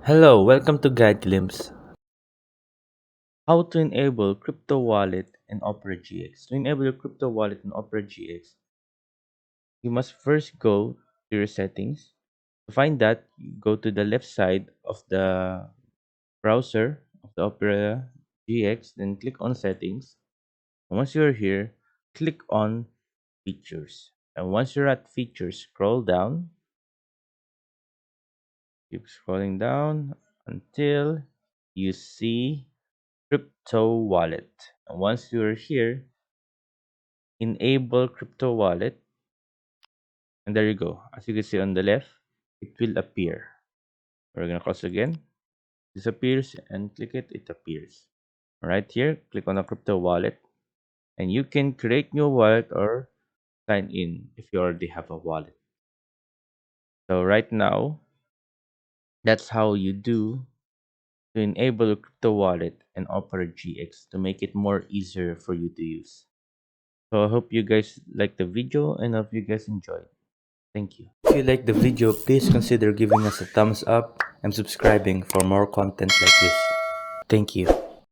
Hello, welcome to Guide Glimpse. How to enable crypto wallet and Opera GX. To enable your crypto wallet and Opera GX, you must first go to your settings. To find that, you go to the left side of the browser of the Opera GX, then click on settings. And once you're here, click on features. And once you're at features, scroll down, keep scrolling down until you see crypto wallet. And once you're here, enable crypto wallet, and there you go. As you can see on the left, it will appear. We're gonna cross again, disappears, and click it, it appears. Right here, click on the crypto wallet, and you can create new wallet or sign in if you already have a wallet. So right now, that's how you do to enable crypto wallet and Opera GX to make it more easier for you to use. So I hope you guys like the video and hope you guys enjoyed. Thank you. If you like the video, please consider giving us a thumbs up and subscribing for more content like this. Thank you.